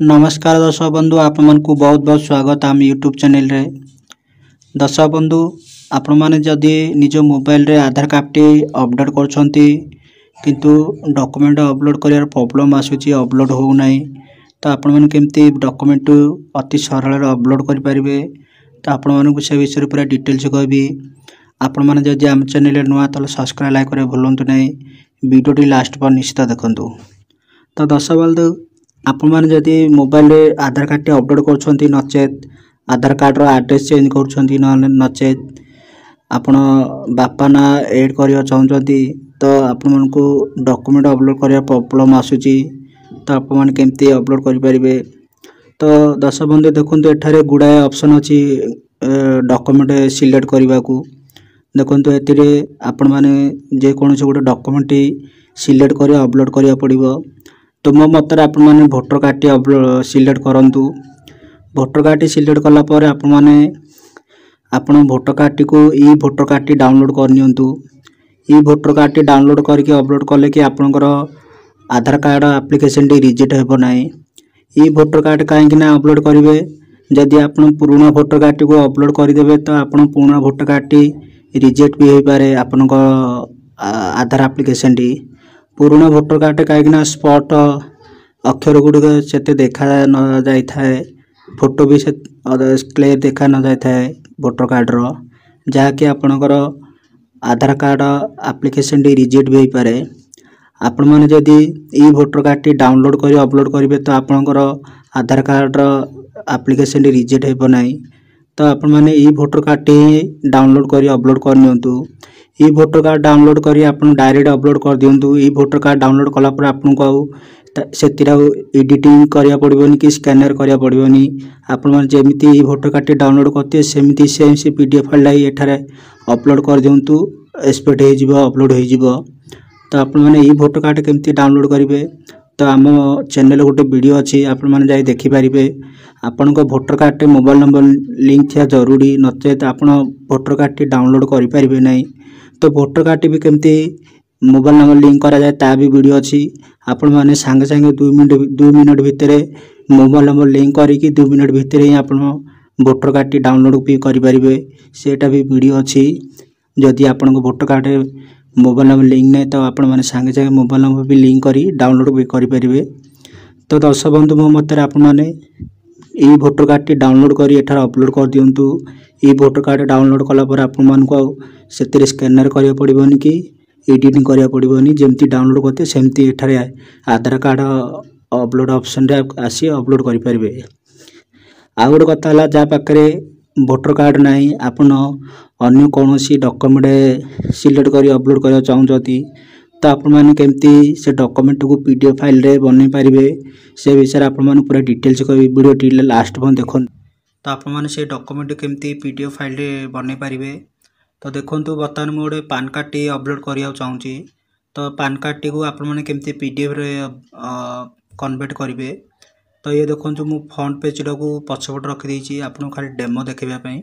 नमस्कार दर्शक बंधु आपण मन को बहुत बहुत स्वागत आम यूट्यूब चैनल रे। दर्शक बंधु आपण माने जदि निज मोबाइल रे आधार कार्ड टी अपडेट करछंती किंतु डॉक्यूमेंट अपलोड करियार प्रॉब्लम आसुची अपलोड हो नाही तो आपण मन केमती डॉक्यूमेंट अति सरल रे अपलोड करि परिबे तो आपण मन को से विषय पूरा डिटेल्स कहबी। आपण माने जदि आम चैनल रे नुआ तले सब्सक्राइब लाइक करे भूलंतु नाही। वीडियो टी लास्ट पर निश्चित देखंतु। तो दर्शक बंधु आपण माने जदि मोबाइल रे आधार कार्ड टी अपलोड करछंती नचेत आधार कार्ड रो एड्रेस चेंज करछंती नचेत आपण बापा ना ऐड करिया चाहछंती तो आपण मन को डॉक्यूमेंट अपलोड करिया प्रॉब्लम आसुची तो आपण माने केमती अपलोड करि परिबे। तो दर्शक बंधु देखंतु एठारे गुडाए ऑप्शन अछि डॉक्यूमेंट सिलेक्ट करबा को। देखंतु एतिरे आपण माने जे कोनसे गोटे डॉक्यूमेंट सिलेक्ट करिया अपलोड करिया पड़िबो। तो मो मतरे आपण माने voter card T upload select करंतु। वोटर कार्ड टी सिलेक्ट कला परे आपण माने आपण वोटर कार्ड टी को ई वोटर कार्ड टी डाउनलोड कर नियंतु। ई वोटर कार्ड टी डाउनलोड करके अपलोड कले कि आपनकर आधार कार्ड एप्लीकेशन टी रिजेक्ट हेबो नाही। ई वोटर कार्ड काहे कि ना अपलोड करिवे जदि आपण पुराना वोटर कार्ड टी को अपलोड करि देबे तो आपण पुराना वोटर कार्ड टी रिजेक्ट भी होई पारे आपनकर आधार एप्लीकेशन टी। पुराना वोटर कार्ड कहीं स्पॉट अक्षर गुड़िक से देखा न जाए फोटो भी से क्लियर देखा न जाए वोटर कार्ड रो जहाँकि आपणकर आधार कार्ड एप्लीकेशन टी रिजेक्ट भी हो पारे। आपण मैंने जदि ई वोटर कार्ड टी डाउनलोड कर अपलोड करेंगे तो आपणकर आधार कार्ड एप्लीकेशन टी रिजेक्ट हो नहीं। तो आपण मैंने ई वोटर कार्ड टी डाउनलोड कर अपलोड कर नियंतु। ई वोटर कार्ड डाउनलोड करी आपण डायरेक्ट अपलोड कर दियंतु। ई वोटर कार्ड डाउनलोड कला पर आपन को सेतिरा एडिटिंग करिया पड़िबोनी कि स्कैनर करिया पड़िबोनी। आपण मन जेमिति ई वोटर कार्ड टी डाउनलोड करते सेमिति सेम से पीडीएफ फाइल लाई एठारे अपलोड कर दियंतु। एक्सपोर्ट हो जिवो अपलोड हो जिवो। तो आपण माने ई वोटर कार्ड केमति डाउनलोड करिवे तो आम चैनल गोटे वीडियो अछि आपण माने जाई देखि परिबे। आपण को वोटर कार्ड टे मोबाइल नंबर लिंक थिया जरूरी नचेत आपण वोटर कार्ड टी डाउनलोड करि परिबे नै। तो वोटर कार्ड टी भी केमती मोबाइल नंबर लिंक करा जाए ता भी वीडियो अच्छी आपण माने सांगे सांगे 2 मिनट भितर मोबाइल नंबर लिंक करिकी 2 मिनट भितर ही आपण वोटर कार्ड टी डाउनलोड भी करि परिबे। सेटा भी वीडियो अच्छी जदि आपण को voter card mobile number link नै तो आपण माने सांगे सांगे मोबाइल नंबर भी लिंक करी डाउनलोड भी करि परिबे। तो दर्शक बंधु मो मतरे आपण माने ई वोटर कार्ड टी डाउनलोड करी एठार अपलोड कर दियंतु। ई वोटर कार्ड डाउनलोड कला पर आपण मान को सेतिरे स्कैनर करिया पड़िबोनी कि एडिटिंग करिया पड़िबोनी जेमती डाउनलोड करते सेमती एठारे आधार कार्ड अपलोड ऑप्शन रे आसी अपलोड करि परिबे। आ गोटे कथा हला जा पाखरे वोटर कार्ड नाही आपण अन्य कोनोसी डॉक्यूमेंट सिलेक्ट करी अपलोड करिया चाहउछती तो आपण माने केमती से डॉक्यूमेंट को पीडीएफ फाइल रे बनै परिबे से विषय आपण माने पूरा डिटेल्स को वीडियो टी लास्ट पर देखन। तो आपण माने से डॉक्यूमेंट केमती पीडीएफ फाइल रे बनै परिबे। तो देखंतु बर्तमान मो गोटे पान कार्ड टी अपलोड करिया चाहूची तो पान कार्ड टी को आपण माने केमती पीडीएफ रे कन्वर्ट करिवे। तो ये देखंतु मु फ्रंट पेज को पछपट रखि देछि आपण खाली डेमो देखिबा पई।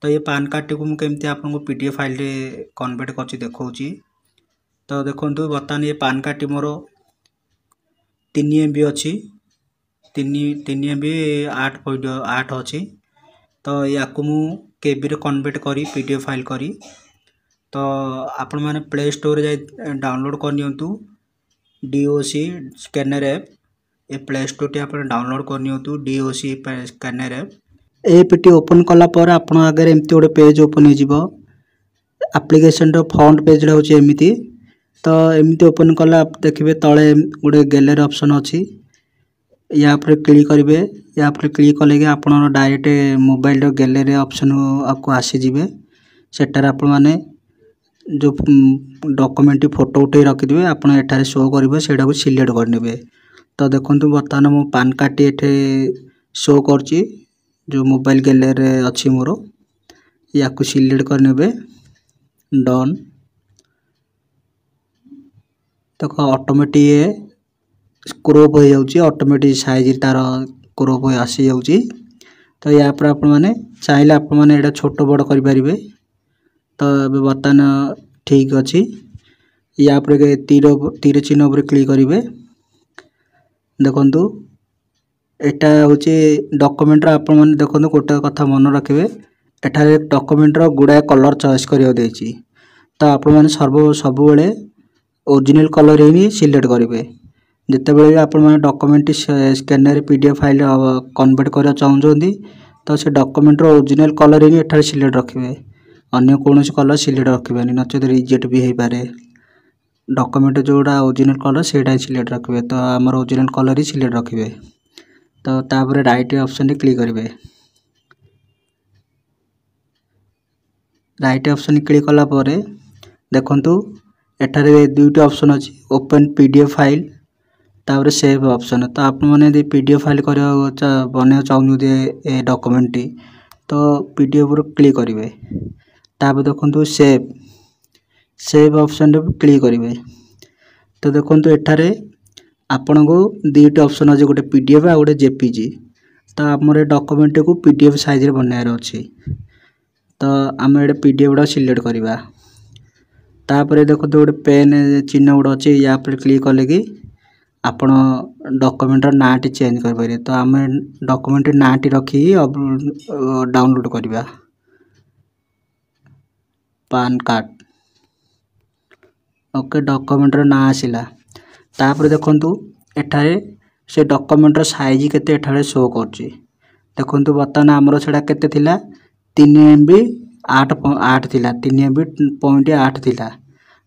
तो ये पान कार्ड टी को मु केमती आपण को पीडीएफ फाइल रे कन्वर्ट करछि देखौची। तो देखंतु बर्तमान ये पान कार्ड टी मोर 3 एमबी अछि 3 एमबी 8.8 अछि। तो या को मु केबी रे कन्वर्ट करी पीडीएफ फाइल करी तो आपण माने प्ले स्टोर जाय डाउनलोड कर नियंतु DOC scanner app. A play store T आपण डाउनलोड कर नियंतु डीओसी स्कैनर ऐप। ए पेटी ओपन कला पर आपण आगे एमती गोटे पेज ओपन हो जिवो। एप्लीकेशन रो फ्रंट पेज रे होची एमिति तो एमिति ओपन कला देखिबे तळे गोटे गैलरी ऑप्शन अछि या पर क्लिक करिवे। या पर क्लिक कले कि आपण डायरेक्ट मोबाइल रो गैलरी ऑप्शन आपको आसी जिवे। सेटार आपण माने जो डॉक्यूमेंट फोटो उठे रखि दिबे आपण एठारे शो करिवे सेटा को सिलेक्ट कर नेबे। तो देखंतु बर्तमान मो पान कार्ड टी एठे शो करची जो मोबाइल गैलरी रे अछि मोर या को सिलेक्ट कर नेबे डन। तो ऑटोमेटिक क्रॉप हो जाउची ऑटोमेटिक साइज तार क्रॉप हो आसी जाउची। तो या पर आपण माने चाहिले आपण माने एटा छोटो बड़ करि परिबे। तो बर्तमान ठीक अछि या पर तीर चिन्ह पर क्लिक करिवे। देखंतु एटा होची डॉक्यूमेंट आपण माने देखो गोटे कथा मन रखिए एठारे डॉक्यूमेंट गुड़ाए कलर चॉइस करियो देछि तो आपण माने सब बेले ओरिजिनल कलर ही सिलेक्ट करेंगे जिते बड़े आपण माने document scanner PDF file convert करना चाहते तो से डॉक्यूमेंट ओरिजिनल कलर ही एठारे सिलेक्ट रखिए अन्य कौन कलर सिलेक्ट रखिए नचेत रिजेक्ट भी हो पारे डॉक्यूमेंट जोड़ा ओरिजिनल कलर से सिलेक्ट रखिए तो आमर ओरिजिनल कलर ही सिलेक्ट रखिए तो तापर राइट ऑप्शन क्लिक करेंगे राइट ऑप्शन क्लिक कला परे देखंतु एठारे दुईटी ऑप्शन अछि ओपन पीडीएफ फाइल तापर सेव ऑप्शन तो आप मैंने यदि पीडीएफ फाइल बनवा चाहते ए डॉक्यूमेंट तो पीडीएफ पर क्लिक करेंगे तापर देखंतु सेव ऑप्शन क्लिक करेंगे तो देखंतु एठारे आपण को दुईटी ऑप्शन अच्छे गोटे पीडीएफ आ गोटे जेपीजी तो आमर डॉक्यूमेंट को पीडीएफ साइज रे बनाएर अछि तो आम ये पीडीएफ गुड़ा सिलेक्ट करवा तापर देखो गोटे पेन चिन्ह गुड़ा अच्छे या पर क्लिक कले कि आपण डॉक्यूमेंट नाटी चेंज कर पारे तो आम डॉक्यूमेंट नाटी रखी डाउनलोड करवा पान कार्ड ओके डॉक्यूमेंट ना आसिला तापर देखंतु एठारे से डॉक्यूमेंट साइज केते एठारे शो करछि देखंतु बर्तमान हमरो सेडा केते थिला 3 MB 8 थिला 3 MB 0.8 थिला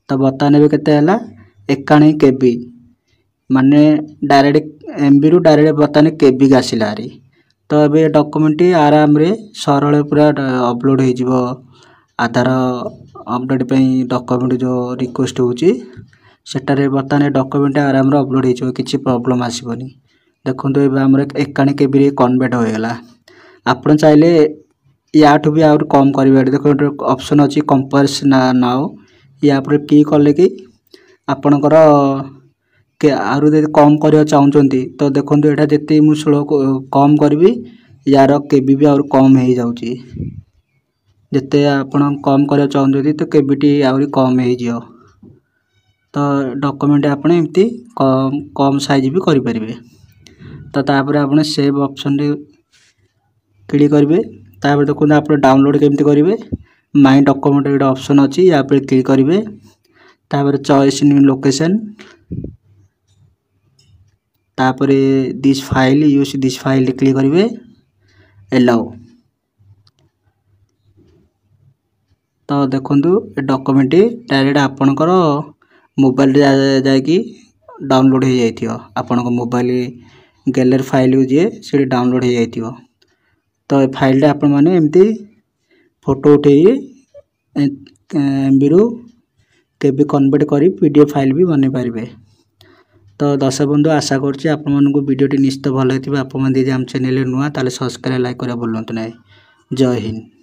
तो बर्तमान भी केते हला 91 KB माने डायरेक्ट MB रु डायरेक्ट बर्तमान KB आसिला रे तो अबे डॉक्यूमेंट आराम रे सरल पूरा अपलोड हो जिवो आधार अपडेट पे डॉक्यूमेंट जो रिक्वेस्ट होची सेटारे बर्तमान डॉक्यूमेंट आराम रे अपलोड हो किसी प्रॉब्लम आसीबनी देखंतु ए हमर 91 KB रे कन्वर्ट हो गेला आपण चाहिले याठू भी और कम करिवे देखो ऑप्शन अछि कंपेरिजन नाउ या पर क्लिक करले कि आपनकर के आरु यदि कम करिया चाहउचंती तो देखंतु एटा जति मु स्लो कम करबी यार केबी भी और कम हो जाउची जिते आपण कम करिया चाहउचंती तो केबीटी आउरी कम हो जियो तो डॉक्यूमेंट आपण एमती कम साइज भी करि परिबे तो तापर आपण सेव ऑप्शन रे क्लिक करिवे तापर देखो आप डाउनलोड केमती करेंगे माय डॉक्यूमेंट गोटे ऑप्शन अच्छी या पर क्लिक करेंगे तापर चॉइस न्यू लोकेशन तापर this file use this file click करेंगे एलाउ तो देखो डॉक्यूमेंट डायरेक्ट आपणकर मोबाइल जाकि डाउनलोड हो जाइथियो आपण मोबाइल गैलरी फाइल जे से डाउनलोड हो जाइथियो तो ये फाइल आपण माने एमती फोटो उठे एमबी रु केबी कन्वर्ट करी पीडीएफ फाइल भी बने पारिबे तो दर्शक बंधु आशा करछि आपण मानकु वीडियो टी निश्चित भल हेतिबा आपण मन दे हम चैनल नुआ ताले सब्सक्राइब लाइक करा भूलंतु नै जय हिंद।